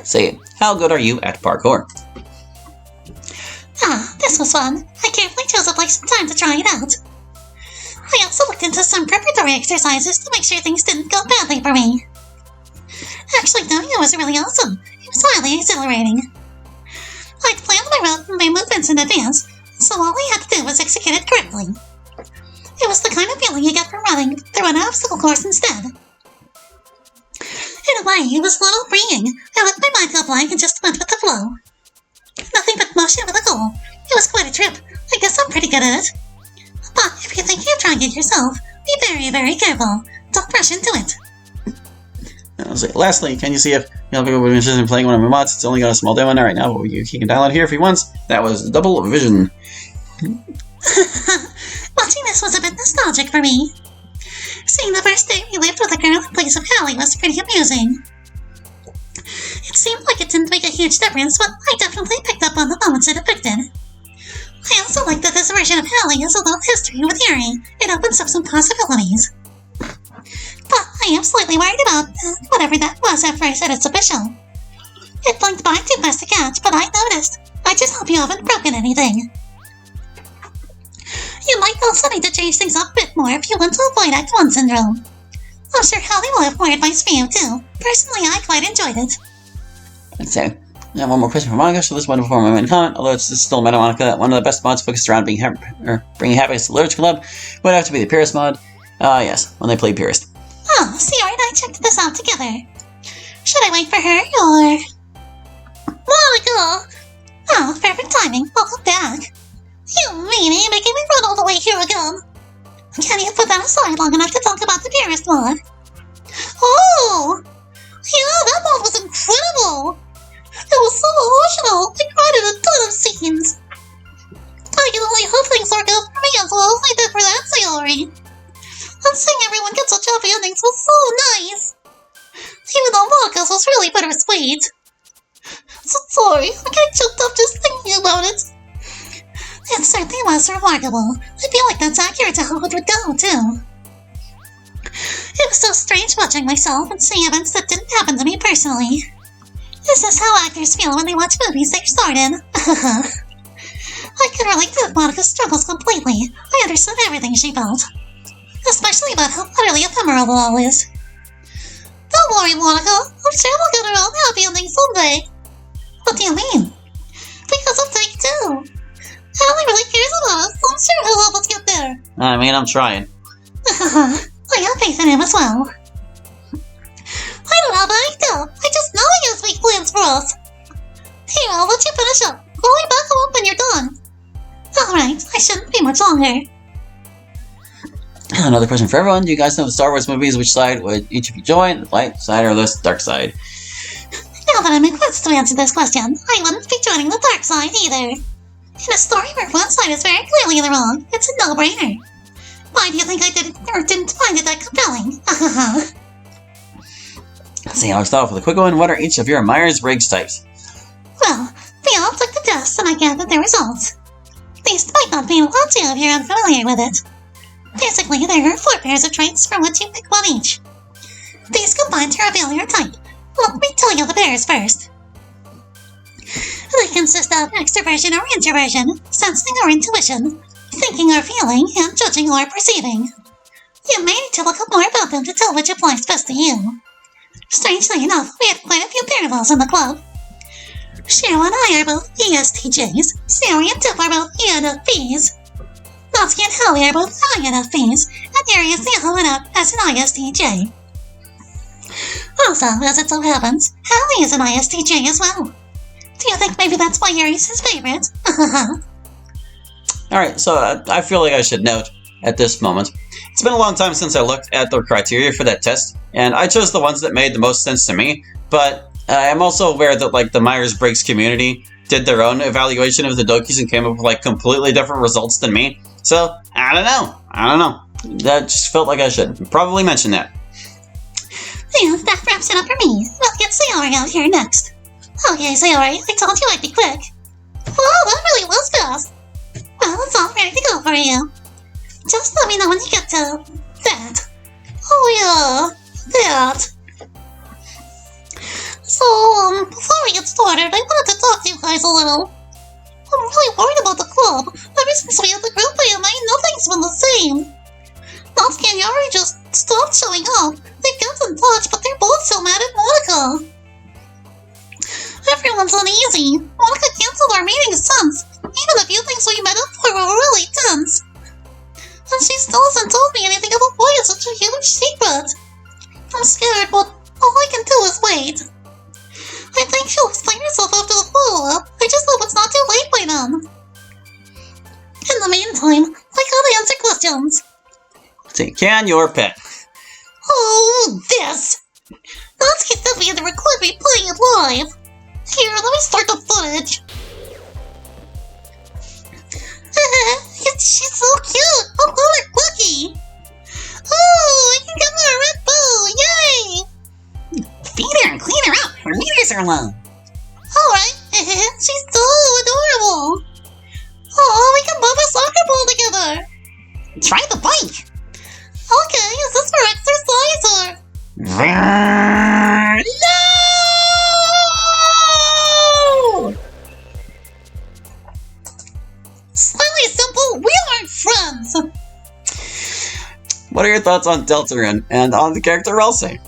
Say, how good are you at parkour? This was fun. I carefully chose a place and time to try it out. I also looked into some preparatory exercises to make sure things didn't go badly for me. Actually, no, it was really awesome. It was highly exhilarating. I'd planned my route and my movements in advance, so all I had to do was execute it correctly. It was the kind of feeling you get from running through an obstacle course instead. In a way, it was a little freeing. I let my mind go blank and just went with the flow. Nothing but motion with a goal. It was quite a trip. I guess I'm pretty good at it. But if you think you're trying it yourself, be very, very careful. Don't rush into it. Lastly, can you see if people would be interested in playing one of my mods? It's only got a small demo in there right now, but you can download here if he wants. That was Double Vision. Watching this was a bit nostalgic for me. Seeing the first day we lived with a girl in place of Hallie was pretty amusing. It seemed like it didn't make a huge difference, but I definitely picked up on the moments it affected. I also like that this version of Hallie has a little history with Yuri. It opens up some possibilities. But I am slightly worried about whatever that was after I said it's official. It blinked by too fast to catch, but I noticed. I just hope you haven't broken anything. You might also need to change things up a bit more if you want to avoid Act 1 syndrome. I'm sure Hallie will have more advice for you too. Personally, I quite enjoyed it. Okay. I have one more question for Monica, so this one before my main comment, although it's still meta Monica, that one of the best mods focused around bringing happiness to the Literature Club would have to be the Purist mod. Yes, when they played Purist. Oh, Sayori and I checked this out together. Should I wait for her, or... Monica! Oh, perfect timing. Welcome back. You meanie, making me run all the way here again. Can you put that aside long enough to talk about the Purist mod? Oh! Yeah, that mod was incredible! It was so emotional. I cried in a ton of scenes. I can only hope things work out for me as well as they did for that Sayori. And seeing everyone get such happy endings was so nice. Even though Monica's was really bittersweet. So sorry, I get choked up just thinking about it. It certainly was remarkable. I feel like that's accurate to how it would go, too. It was so strange watching myself and seeing events that didn't happen to me personally. This is how actors feel when they watch movies they're starred in. I can relate to Monica's struggles completely. I understood everything she felt. Especially about how utterly ephemeral it all is. Don't worry, Monica. I'm sure we'll get our own happy ending someday. What do you mean? Because of Take 2. Hallie really cares about us, so I'm sure he'll help us get there. I mean, I'm trying. I have faith in him as well. I don't have any doubt. I just know he has big plans for us. Here, I'll let you finish up. Call me back up when you're done. Alright, I shouldn't be much longer. Another question for everyone. Do you guys know the Star Wars movies? Which side would each of you join? The light side or the dark side? Now that I'm equipped to answer this question, I wouldn't be joining the dark side either. In a story where one side is very clearly in the wrong, it's a no-brainer. Why do you think I didn't find it that compelling? Let's see, I'll start off with a quick one. What are each of your Myers-Briggs types? Well, we all took the tests and I gathered the results. These might not mean a lot to you if you're unfamiliar with it. Basically, there are 4 pairs of traits from which you pick one each. These combine to reveal your type. Let me tell you the pairs first. They consist of extroversion or introversion, sensing or intuition, thinking or feeling, and judging or perceiving. You may need to look up more about them to tell which applies best to you. Strangely enough, we had quite a few parallels in the club. Cheryl and I are both ESTJs, Sayori and Tip are both ENFPs. Natsuki and Hallie are both INFPs, and Yuri is the only one up as an ISTJ. Also, as it so happens, Hallie is an ISTJ as well. Do you think maybe that's why Yuri's his favorite? Alright, so I feel like I should note at this moment. It's been a long time since I looked at the criteria for that test, and I chose the ones that made the most sense to me, but I'm also aware that like the Myers-Briggs community did their own evaluation of the Dokis and came up with like completely different results than me. So, I don't know. That just felt like I should probably mention that. Yeah, that wraps it up for me. We'll get Sayori out here next. Okay, Sayori, I told you I'd be quick. Wow, that really was fast. Well, it's all ready to go for you. Just let me know when you get to that. Oh yeah, that. So, before we get started, I wanted to talk to you guys a little. I'm really worried about the club. Ever since we had the group reunion, nothing's been the same. Natsuki and Yari just stopped showing up. They kept in touch, but they're both so mad at Monica. Everyone's uneasy. Monica canceled our meeting since. Even the few things we met up for were really tense. And she still hasn't told me anything about why it's such a huge secret. I'm scared, but all I can do is wait. I think she'll explain herself after the follow-up. I just hope it's not too late by then. In the meantime, I gotta answer questions. Can your pet? Oh, this! Natsuki said we had to record me playing it live. Here, let me start the footage. She's so cute! I'll call her Cookie! Oh, I can get her a Red Bull! Yay! Feed her and clean her up! Her meters are low! Alright, she's so adorable! Oh, we can move a soccer ball together! Try the bike! Okay, is this for exercise or... No! Slightly simple, we aren't friends! What are your thoughts on Deltarune and on the character Ralsei?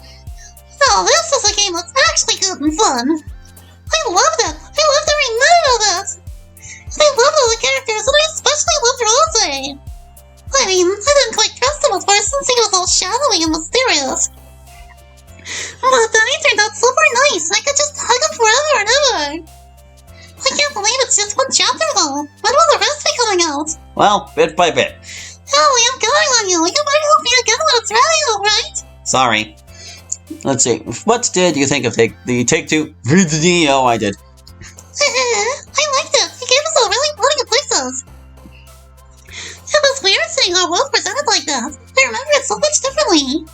Now this is a game that's actually good and fun. I loved it! I loved every minute of it! And I loved all the characters, and I especially loved Ralsei! I mean, I didn't quite trust him at first since he was all shadowy and mysterious. But then he turned out super nice, I could just hug him forever and ever! I can't believe it's just one chapter though! When will the rest be coming out? Well, bit by bit. Ellie, I'm counting on you! You better help me again when it's ready, alright? Sorry. Let's see. What did you think of the Take-Two video I did? I liked it! It gave us all really funny places! It was weird seeing our world presented like that. I remember it so much differently.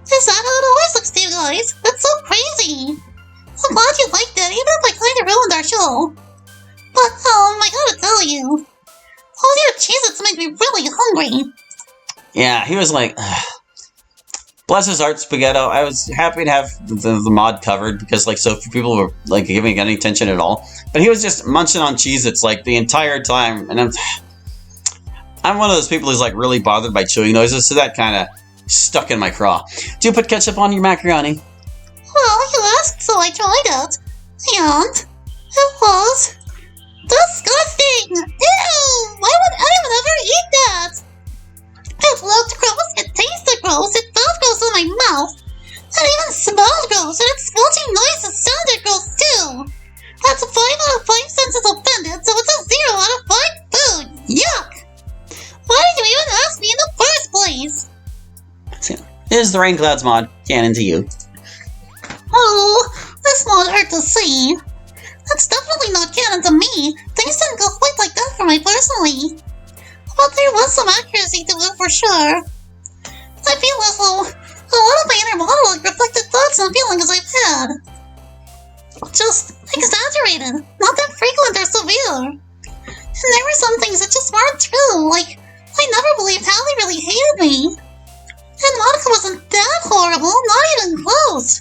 Is that how it always looks to you guys? That's so crazy! I'm glad you liked it, even if I kinda ruined our show. But, I gotta tell you, all your Cheez-Its make me really hungry. Yeah, he was like... Bless his heart, Spaghetto. I was happy to have the mod covered because like so few people were like giving any attention at all. But he was just munching on Cheez-Its like the entire time, and I'm one of those people who's like really bothered by chewing noises, so that kind of stuck in my craw. Do you put ketchup on your macaroni? Well, you asked, so I tried it. And it was disgusting! Ew! Why would anyone ever eat that? It looked gross, it tasted gross, it felt gross in my mouth. It even smelled gross, and its squelching noises sounded gross too. That's a 5 out of 5 senses offended, so it's a 0 out of 5 food. Yuck! Why did you even ask me in the first place? Is the Rain Clouds mod canon to you? Oh, this mod hurt to see. That's definitely not canon to me. Things didn't go quite like that for me personally. But there was some accuracy to it for sure. I feel as though a lot of my inner monologue reflected thoughts and feelings I've had. Just exaggerated, not that frequent or severe. And there were some things that just weren't true, like I never believed Hallie really hated me. And Monica wasn't that horrible, not even close.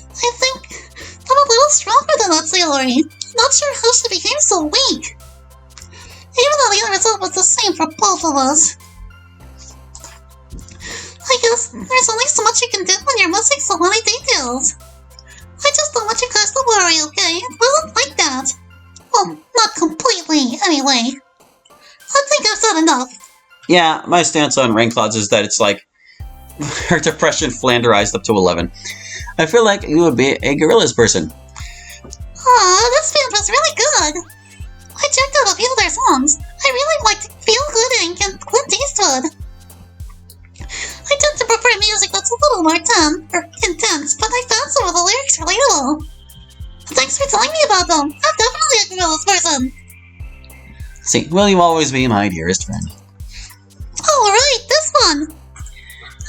I think I'm a little stronger than that Sayori. Not sure how she became so weak. Even though the end result was the same for both of us. I guess there's only so much you can do when you're missing so many details. I just don't want you guys to worry, okay? It wasn't like that. Well, not completely, anyway. I think I've said enough. Yeah, my stance on Rain Clouds is that it's like her depression flanderized up to 11. I feel like you would be a Gorillaz person. Aw, this band was really good. I checked out a few of their songs. I really liked Feel Good Inc. and Clint Eastwood. I tend to prefer music that's a little more intense, but I found some of the lyrics relatable. Thanks for telling me about them. I'm definitely a Gorillaz person. See, will you always be my dearest friend? Oh, right, this one.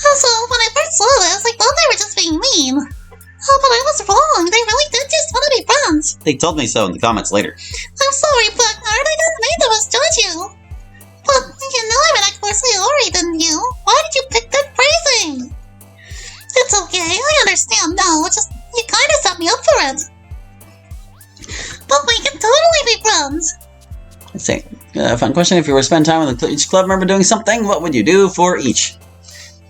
So, when I first saw this, I thought they were just being mean. Oh, but I was wrong. They really did just want to be friends. They told me so in the comments later. I'm sorry, Blackheart. I didn't mean to misjudge you. But you know I meant for Sayori, didn't you? Why did you pick that phrasing? It's okay. I understand now. Just You kinda set me up for it. But we can totally be friends. Let's see. Fun question. If you were to spend time with each club member doing something, what would you do for each?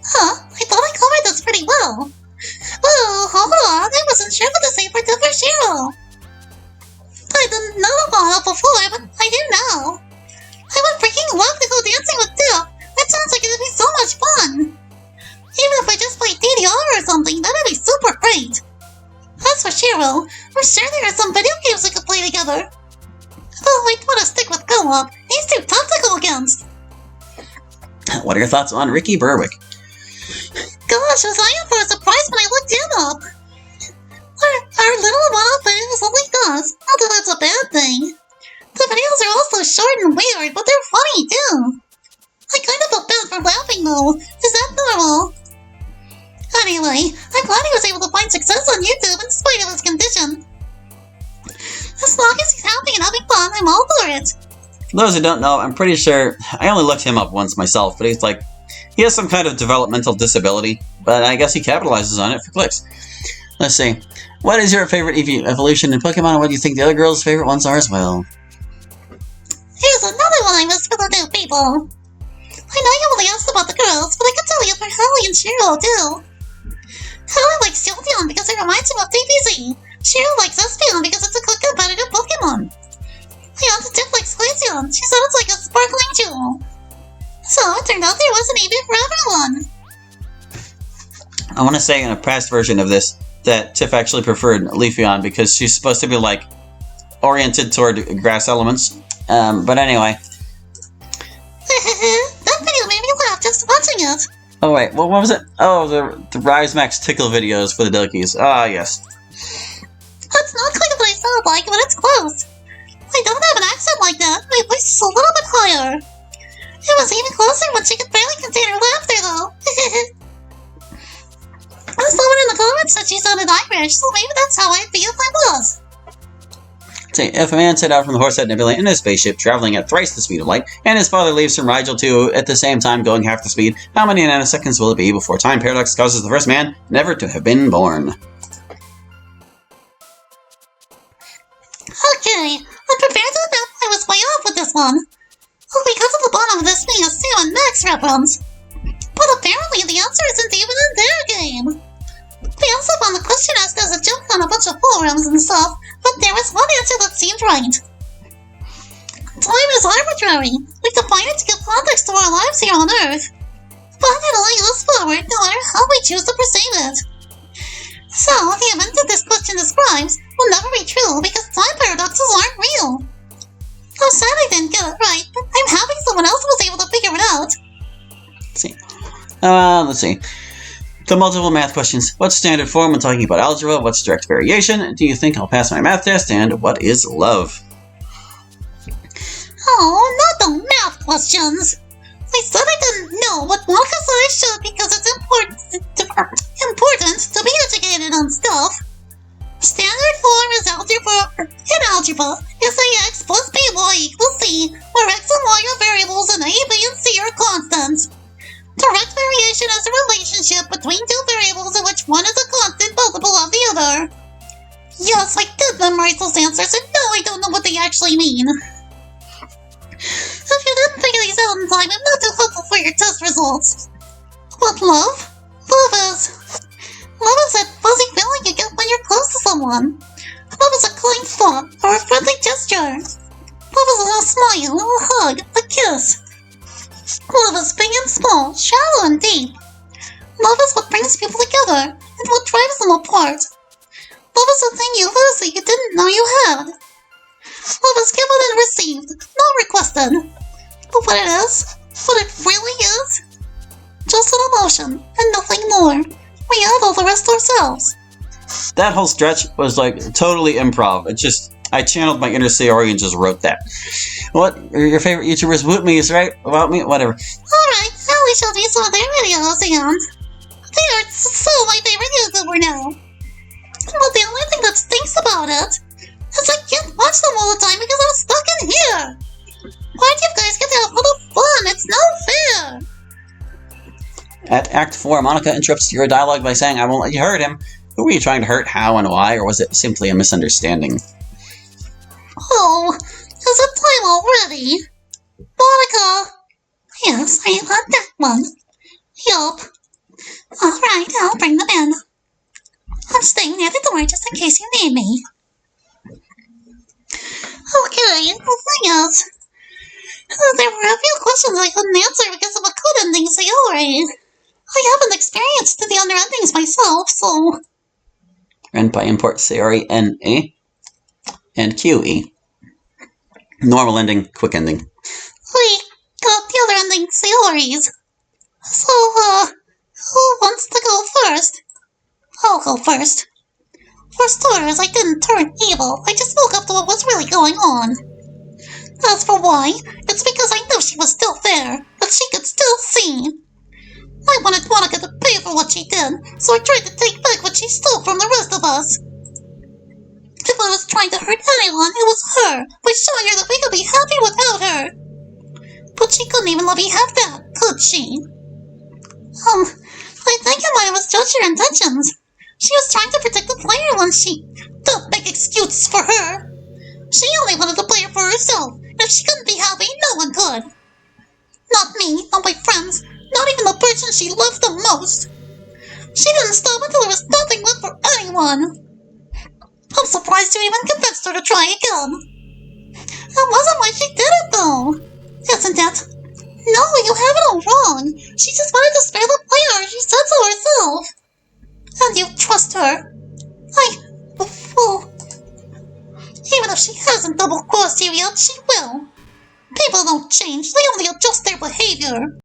Huh, I thought I covered this pretty well. Oh, hold on, I wasn't sure what to say for Shiro. I didn't know about it before, but I do now. I would freaking love to go dancing with Tiff. That sounds like it'd be so much fun. Even if I just play DDR or something, that'd be super great. As for Shiro, I'm sure there are some video games we could play together. Though I'd want to stick with co-op. He's too tough to go against. What are your thoughts on Ricky Berwick? Gosh, was I in for a surprise when I looked him up. Our little one-off videos only does. Not that that's a bad thing. The videos are also short and weird, but they're funny too. I kind of feel bad for laughing though. Is that normal? Anyway, I'm glad he was able to find success on YouTube in spite of his condition. As long as he's happy and having fun, I'm all for it. For those who don't know, I'm pretty sure I only looked him up once myself, but he has some kind of developmental disability, but I guess he capitalizes on it for clicks. Let's see. What is your favorite evolution in Pokemon, and what do you think the other girls' favorite ones are as well? Here's another one I miss for the new people. I know you only asked about the girls, but I can tell you for Holly and Shiro too. Holly likes Jolteon because it reminds him of DBZ. Shiro likes Espeon because it's a good competitive Pokemon. And Tiff likes Glaceon. She said it's like a sparkling jewel. So it turned out there wasn't even for everyone. I want to say in a past version of this that Tiff actually preferred Leafeon because she's supposed to be oriented toward grass elements. But anyway. That video made me laugh just watching it. Oh wait, what was it? Oh, the Rise Max Tickle videos for the Dilkies. Ah, yes. That's not quite what I sound like, but it's close. I don't have an accent like that. My voice is a little bit higher. It was even closer when she could barely contain her laughter, though. Someone in the comments said she sounded Irish, so maybe that's how I'd be if I was. See, if a man set out from the Horsehead Nebula in a spaceship traveling at thrice the speed of light, and his father leaves from Rigel 2 at the same time going half the speed, how many nanoseconds will it be before time paradox causes the first man never to have been born? Okay, I'm prepared to admit I was way off with this one. Well, because of the bottom of this being a Sam and Max reference. But apparently the answer isn't even in their game. We also found the question asked as a joke on a bunch of forums and stuff, but there was one answer that seemed right. Time is arbitrary. We define it to give context to our lives here on Earth. But it only goes forward no matter how we choose to perceive it. So, the event that this question describes will never be true because time paradoxes aren't real. I'm sad I didn't get it right, but I'm happy someone else was able to figure it out. Let's see. The multiple math questions. What's standard form when talking about algebra? What's direct variation? Do you think I'll pass my math test? And what is love? Oh, not the math questions. I said I didn't know, but Monica said I should because it's important to be educated on stuff. Standard form is in algebra is ax plus by equals c, where x and y are variables and a, b, and c are constants. Direct variation is a relationship between two variables in which one is a constant multiple of the other. Yes, I did memorize those answers, and no, I don't know what they actually mean. If you didn't figure these out in time, I'm not too hopeful for your test results. What love? Love is that fuzzy feeling you get when you're close to someone. Love is a kind thought or a friendly gesture. Love is a little smile, a little hug, a kiss. Love is big and small, shallow and deep. Love is what brings people together and what drives them apart. Love is a thing you lose that you didn't know you had. Love is given and received, not requested. But what it is, what it really is, just an emotion and nothing more. We add all the rest ourselves. That whole stretch was totally improv. I channeled my inner Sayori and just wrote that. What are your favorite YouTubers? Woot me's, right? About me? Whatever. Alright, now we shall do some of their videos and they are so my favorite YouTuber now. But the only thing that stinks about it is I can't watch them all the time because I'm stuck in here. Why do you guys get to have a little fun? It's no fair. At Act 4, Monica interrupts your dialogue by saying, I won't let you hurt him. Who were you trying to hurt, how, and why, or was it simply a misunderstanding? Oh, is it time already? Monica! Yes, I want that one. Yup. Alright, I'll bring them in. I'm staying near the door just in case you need me. Okay, the thing is, there were a few questions I couldn't answer because of a code ending Sayori. I haven't experienced the other endings myself, so... And by import Sayori N-A and Q-E. Normal ending, quick ending. We got the other ending Sayoris. So, who wants to go first? I'll go first. For starters, I didn't turn evil. I just woke up to what was really going on. As for why, it's because I knew she was still there, that she could still see. I wanted Monica to pay for what she did, so I tried to take back what she stole from the rest of us. If I was trying to hurt anyone, it was her, by showing her that we could be happy without her. But she couldn't even let me have that, could she? I think I might have misjudged her intentions. She was trying to protect the player when she... Don't make excuses for her. She only wanted the player for herself. If she couldn't be happy, no one could. Not me, not my friends, not even the person she loved the most. She didn't stop until there was nothing left for anyone. I'm surprised you even convinced her to try again. That wasn't why she did it, though. Isn't it? No, you have it all wrong. She just wanted to spare the player. She said so herself. And you trust her. Well, even if she hasn't double-crossed you yet, she will. People don't change. They only adjust their behavior.